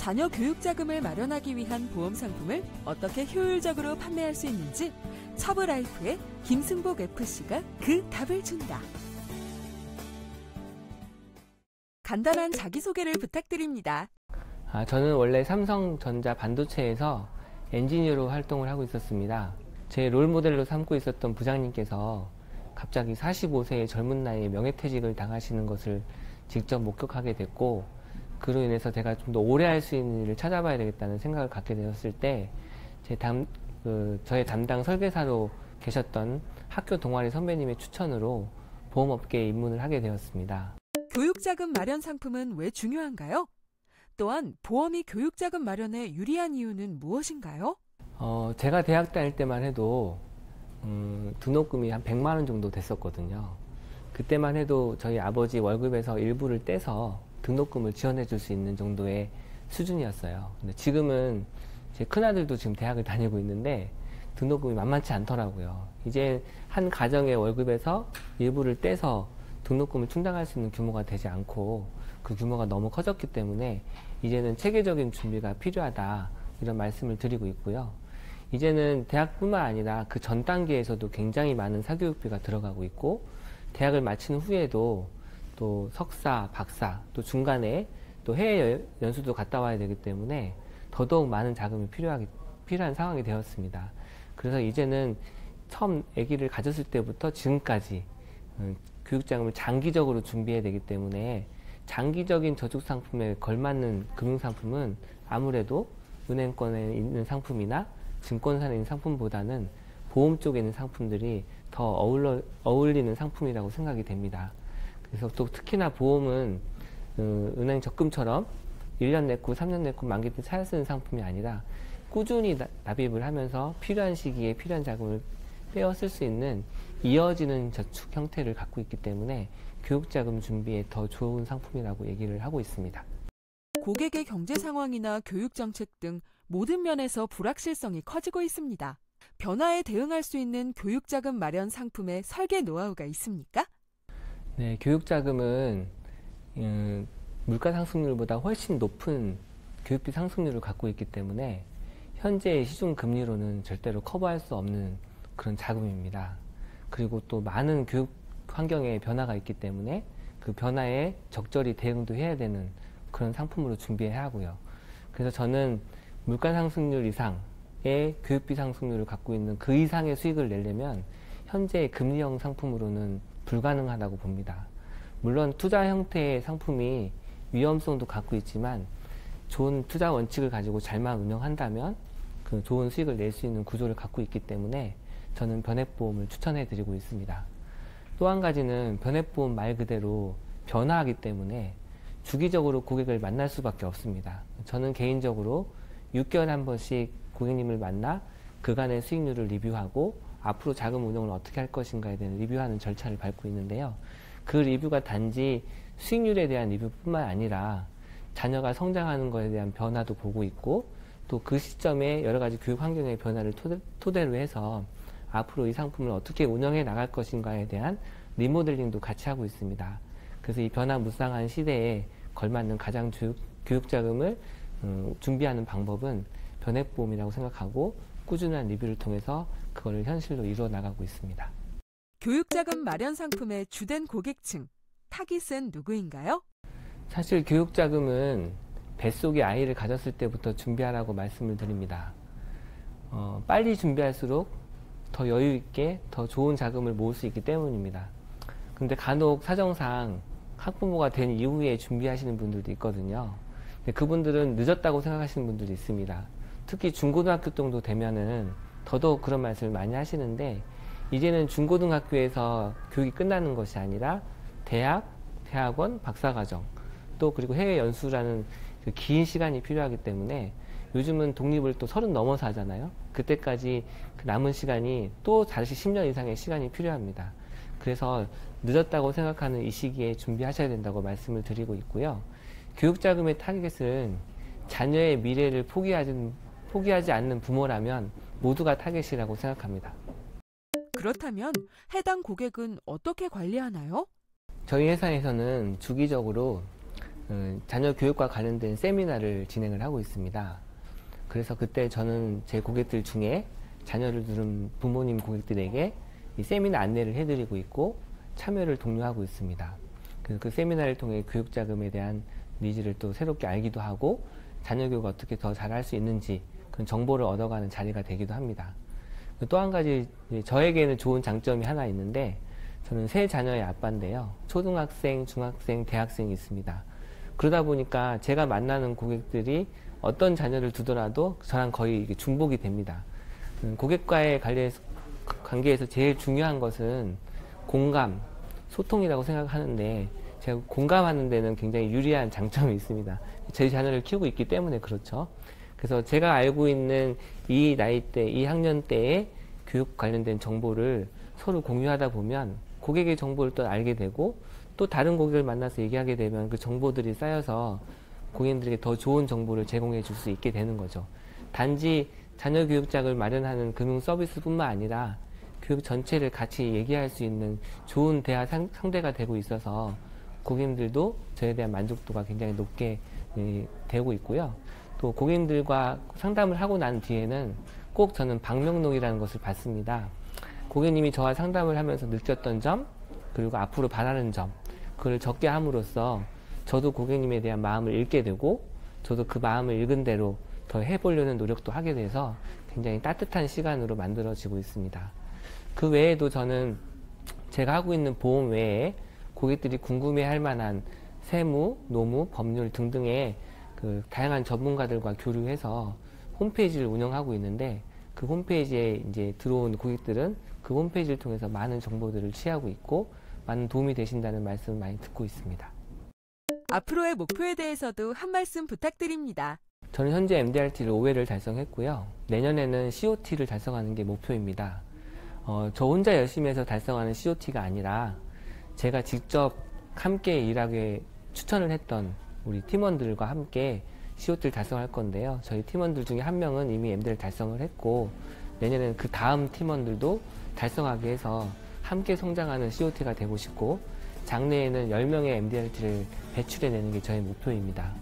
자녀 교육자금을 마련하기 위한 보험 상품을 어떻게 효율적으로 판매할 수 있는지 처브라이프의 김승복 FC가 그 답을 준다. 간단한 자기소개를 부탁드립니다. 저는 원래 삼성전자 반도체에서 엔지니어로 활동을 하고 있었습니다. 제 롤모델로 삼고 있었던 부장님께서 갑자기 45세의 젊은 나이에 명예퇴직을 당하시는 것을 직접 목격하게 됐고, 그로 인해서 제가 좀 더 오래 할 수 있는 일을 찾아봐야 되겠다는 생각을 갖게 되었을 때 저의 담당 설계사로 계셨던 학교 동아리 선배님의 추천으로 보험업계에 입문을 하게 되었습니다. 교육자금 마련 상품은 왜 중요한가요? 또한 보험이 교육자금 마련에 유리한 이유는 무엇인가요? 제가 대학 다닐 때만 해도 등록금이 한 100만 원 정도 됐었거든요. 그때만 해도 저희 아버지 월급에서 일부를 떼서 등록금을 지원해 줄 수 있는 정도의 수준이었어요. 근데 지금은 제 큰아들도 지금 대학을 다니고 있는데 등록금이 만만치 않더라고요. 이제 한 가정의 월급에서 일부를 떼서 등록금을 충당할 수 있는 규모가 되지 않고 그 규모가 너무 커졌기 때문에 이제는 체계적인 준비가 필요하다, 이런 말씀을 드리고 있고요. 이제는 대학뿐만 아니라 그 전 단계에서도 굉장히 많은 사교육비가 들어가고 있고, 대학을 마친 후에도 또 석사, 박사, 또 중간에 또 해외 연수도 갔다 와야 되기 때문에 더더욱 많은 자금이 필요한 상황이 되었습니다. 그래서 이제는 처음 아기를 가졌을 때부터 지금까지 교육자금을 장기적으로 준비해야 되기 때문에 장기적인 저축상품에 걸맞는 금융상품은 아무래도 은행권에 있는 상품이나 증권사에 있는 상품보다는 보험 쪽에 있는 상품들이 더 어울리는 상품이라고 생각이 됩니다. 그래서 또 특히나 보험은 은행 적금처럼 1년 냈고 3년 냈고 만기 때 차려 쓰는 상품이 아니라 꾸준히 납입을 하면서 필요한 시기에 필요한 자금을 빼어 쓸 수 있는 이어지는 저축 형태를 갖고 있기 때문에 교육자금 준비에 더 좋은 상품이라고 얘기를 하고 있습니다. 고객의 경제 상황이나 교육 정책 등 모든 면에서 불확실성이 커지고 있습니다. 변화에 대응할 수 있는 교육자금 마련 상품의 설계 노하우가 있습니까? 네, 교육자금은 물가 상승률보다 훨씬 높은 교육비 상승률을 갖고 있기 때문에 현재의 시중 금리로는 절대로 커버할 수 없는 그런 자금입니다. 그리고 또 많은 교육 환경에 변화가 있기 때문에 그 변화에 적절히 대응도 해야 되는 그런 상품으로 준비해야 하고요. 그래서 저는 물가 상승률 이상의 교육비 상승률을 갖고 있는 그 이상의 수익을 내려면 현재 금리형 상품으로는 불가능하다고 봅니다. 물론 투자 형태의 상품이 위험성도 갖고 있지만 좋은 투자 원칙을 가지고 잘만 운영한다면 그 좋은 수익을 낼 수 있는 구조를 갖고 있기 때문에 저는 변액보험을 추천해 드리고 있습니다. 또 한 가지는 변액보험 말 그대로 변화하기 때문에 주기적으로 고객을 만날 수밖에 없습니다. 저는 개인적으로 6개월에 한 번씩 고객님을 만나 그간의 수익률을 리뷰하고 앞으로 자금 운용을 어떻게 할 것인가에 대한 리뷰하는 절차를 밟고 있는데요. 그 리뷰가 단지 수익률에 대한 리뷰뿐만 아니라 자녀가 성장하는 것에 대한 변화도 보고 있고, 또 그 시점에 여러 가지 교육 환경의 변화를 토대로 해서 앞으로 이 상품을 어떻게 운영해 나갈 것인가에 대한 리모델링도 같이 하고 있습니다. 그래서 이 변화무쌍한 시대에 걸맞는 가장 교육자금을 준비하는 방법은 변액보험이라고 생각하고 꾸준한 리뷰를 통해서 그거를 현실로 이루어 나가고 있습니다. 교육자금 마련 상품의 주된 고객층, 타깃은 누구인가요? 사실 교육자금은 뱃속에 아이를 가졌을 때부터 준비하라고 말씀을 드립니다. 빨리 준비할수록 더 여유 있게 더 좋은 자금을 모을 수 있기 때문입니다. 근데 간혹 사정상 학부모가 된 이후에 준비하시는 분들도 있거든요. 근데 그분들은 늦었다고 생각하시는 분들도 있습니다. 특히 중고등학교 정도 되면은 더더욱 그런 말씀을 많이 하시는데, 이제는 중고등학교에서 교육이 끝나는 것이 아니라 대학, 대학원, 박사과정, 또 그리고 해외 연수라는 그 긴 시간이 필요하기 때문에 요즘은 독립을 또 30 넘어서 하잖아요. 그때까지 그 남은 시간이 또 다시 10년 이상의 시간이 필요합니다. 그래서 늦었다고 생각하는 이 시기에 준비하셔야 된다고 말씀을 드리고 있고요. 교육자금의 타겟은 자녀의 미래를 포기하지 않는 부모라면 모두가 타겟이라고 생각합니다. 그렇다면 해당 고객은 어떻게 관리하나요? 저희 회사에서는 주기적으로 자녀 교육과 관련된 세미나를 진행을 하고 있습니다. 그래서 그때 저는 제 고객들 중에 자녀를 두는 부모님 고객들에게 이 세미나 안내를 해드리고 있고 참여를 독려하고 있습니다. 그 세미나를 통해 교육자금에 대한 니즈를 또 새롭게 알기도 하고 자녀 교육 어떻게 더 잘할 수 있는지 그런 정보를 얻어가는 자리가 되기도 합니다. 또 한 가지 저에게는 좋은 장점이 하나 있는데 저는 세 자녀의 아빠인데요. 초등학생, 중학생, 대학생이 있습니다. 그러다 보니까 제가 만나는 고객들이 어떤 자녀를 두더라도 저랑 거의 중복이 됩니다. 고객과의 관계에서 제일 중요한 것은 공감, 소통이라고 생각하는데 제가 공감하는 데는 굉장히 유리한 장점이 있습니다. 제 자녀를 키우고 있기 때문에 그렇죠. 그래서 제가 알고 있는 이 나이대, 이 학년대의 교육 관련된 정보를 서로 공유하다 보면 고객의 정보를 또 알게 되고 또 다른 고객을 만나서 얘기하게 되면 그 정보들이 쌓여서 고객님들에게 더 좋은 정보를 제공해 줄 수 있게 되는 거죠. 단지 자녀 교육장을 마련하는 금융 서비스뿐만 아니라 교육 전체를 같이 얘기할 수 있는 좋은 대화 상대가 되고 있어서 고객님들도 저에 대한 만족도가 굉장히 높게 되고 있고요. 또 고객님들과 상담을 하고 난 뒤에는 꼭 저는 방명록이라는 것을 받습니다. 고객님이 저와 상담을 하면서 느꼈던 점, 그리고 앞으로 바라는 점, 그걸 적게 함으로써 저도 고객님에 대한 마음을 읽게 되고 저도 그 마음을 읽은 대로 더 해보려는 노력도 하게 돼서 굉장히 따뜻한 시간으로 만들어지고 있습니다. 그 외에도 저는 제가 하고 있는 보험 외에 고객들이 궁금해할 만한 세무, 노무, 법률 등등의 그 다양한 전문가들과 교류해서 홈페이지를 운영하고 있는데 그 홈페이지에 이제 들어온 고객들은 그 홈페이지를 통해서 많은 정보들을 취하고 있고 많은 도움이 되신다는 말씀을 많이 듣고 있습니다. 앞으로의 목표에 대해서도 한 말씀 부탁드립니다. 저는 현재 MDRT를 5회를 달성했고요. 내년에는 COT를 달성하는 게 목표입니다. 저 혼자 열심히 해서 달성하는 COT가 아니라 제가 직접 함께 일하게 추천을 했던 우리 팀원들과 함께 COT를 달성할 건데요. 저희 팀원들 중에 한 명은 이미 MD를 달성을 했고 내년에는 그 다음 팀원들도 달성하게 해서 함께 성장하는 COT가 되고 싶고 장래에는 10명의 MDRT를 배출해내는 게 저의 목표입니다.